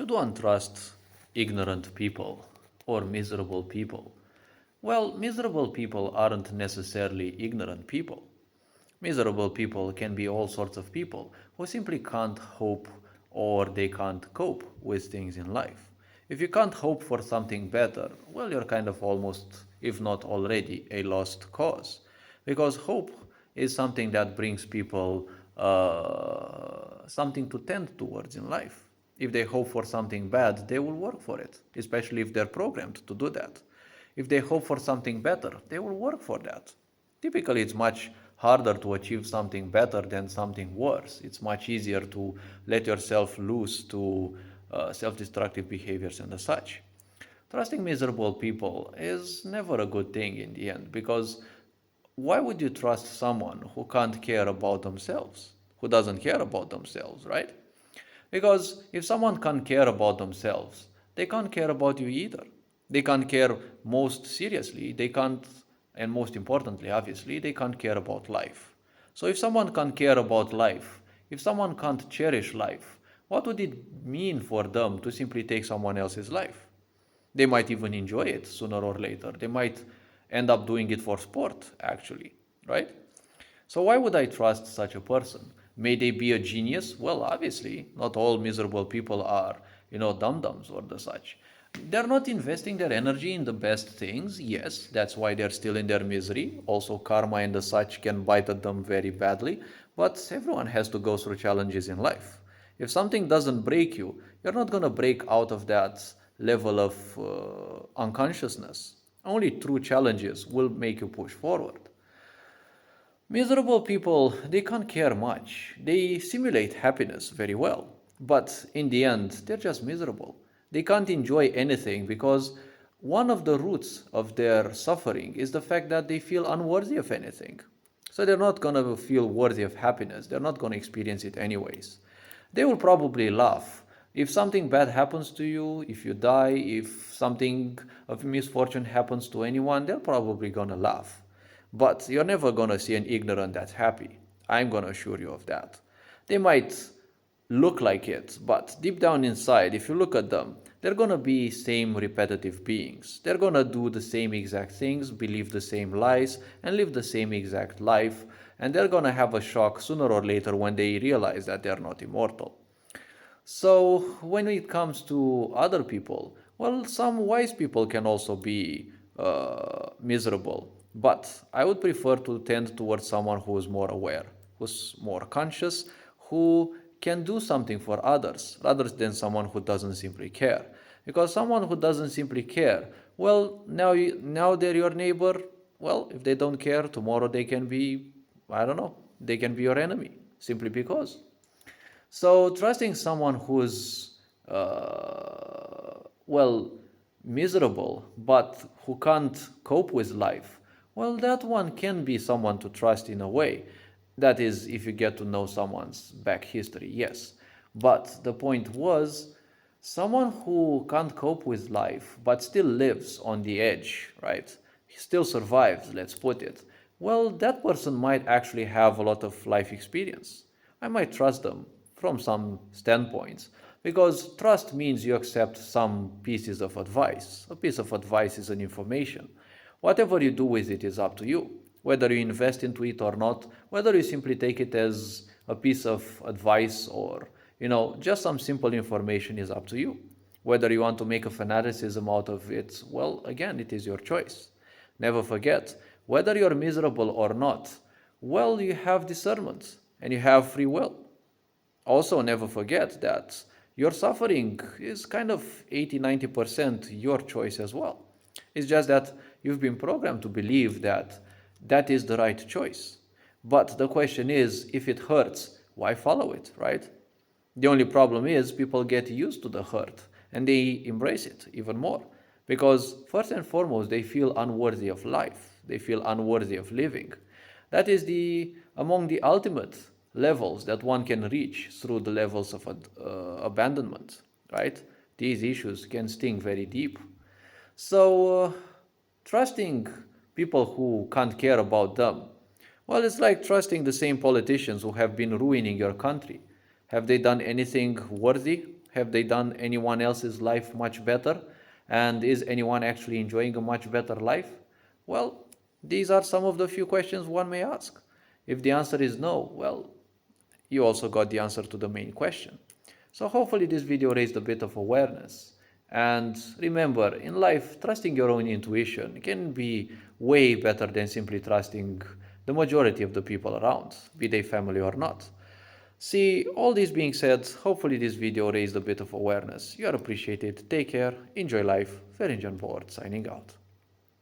Should one trust ignorant people or miserable people? Well, miserable people aren't necessarily ignorant people. Miserable people can be all sorts of people who simply can't hope or they can't cope with things in life. If you can't hope for something better, well, you're kind of almost, if not already, a lost cause. Because hope is something that brings people something to tend towards in life. If they hope for something bad, they will work for it, especially if they're programmed to do that. If they hope for something better, they will work for that. Typically, it's much harder to achieve something better than something worse. It's much easier to let yourself loose to self destructive behaviors and such. Trusting miserable people is never a good thing in the end because why would you trust someone who can't care about themselves, who doesn't care about themselves, right? Because if someone can't care about themselves, they can't care about you either. They can't care most seriously, they can't, and most importantly, obviously, they can't care about life. So if someone can't care about life, if someone can't cherish life, what would it mean for them to simply take someone else's life? They might even enjoy it sooner or later. They might end up doing it for sport, actually, right? So why would I trust such a person? May they be a genius? Well, obviously, not all miserable people are, dum-dums or the such. They're not investing their energy in the best things. Yes, that's why they're still in their misery. Also, karma and the such can bite at them very badly. But everyone has to go through challenges in life. If something doesn't break you, you're not going to break out of that level of unconsciousness. Only true challenges will make you push forward. Miserable people, they can't care much. They simulate happiness very well. But in the end, they're just miserable. They can't enjoy anything because one of the roots of their suffering is the fact that they feel unworthy of anything. So they're not going to feel worthy of happiness. They're not going to experience it anyways. They will probably laugh. If something bad happens to you, if you die, if something of misfortune happens to anyone, they're probably going to laugh. But you're never going to see an ignorant that's happy. I'm going to assure you of that. They might look like it, but deep down inside, if you look at them, they're going to be same repetitive beings. They're going to do the same exact things, believe the same lies, and live the same exact life. And they're going to have a shock sooner or later when they realize that they're not immortal. So, when it comes to other people, well, some wise people can also be miserable, but I would prefer to tend towards someone who is more aware, who's more conscious, who can do something for others rather than someone who doesn't simply care. Because someone who doesn't simply care, well, now they're your neighbor. Well, if they don't care, tomorrow they can be, I don't know, they can be your enemy simply because. So trusting someone who's well miserable but who can't cope with life, well, that one can be someone to trust in a way. That is, if you get to know someone's back history, yes. But the point was, someone who can't cope with life but still lives on the edge, right? He still survives, let's put it. Well, that person might actually have a lot of life experience. I might trust them from some standpoints because trust means you accept some pieces of advice. A piece of advice is an information. Whatever you do with it is up to you. Whether you invest into it or not, whether you simply take it as a piece of advice or, just some simple information is up to you. Whether you want to make a fanaticism out of it, well, again, it is your choice. Never forget, whether you're miserable or not, well, you have discernment and you have free will. Also, never forget that your suffering is kind of 80-90% your choice as well. It's just that you've been programmed to believe that that is the right choice. But the question is, if it hurts, why follow it, right? The only problem is people get used to the hurt and they embrace it even more. Because first and foremost, they feel unworthy of life. They feel unworthy of living. That is among the ultimate levels that one can reach through the levels of abandonment, right? These issues can sting very deep. So, trusting people who can't care about them, well, it's like trusting the same politicians who have been ruining your country. Have they done anything worthy? Have they done anyone else's life much better? And is anyone actually enjoying a much better life? Well, these are some of the few questions one may ask. If the answer is no, well, you also got the answer to the main question. So hopefully this video raised a bit of awareness. And remember, in life, trusting your own intuition can be way better than simply trusting the majority of the people around, be they family or not. See, all this being said, hopefully this video raised a bit of awareness. You are appreciated. Take care, enjoy life. Ferenc Board signing out.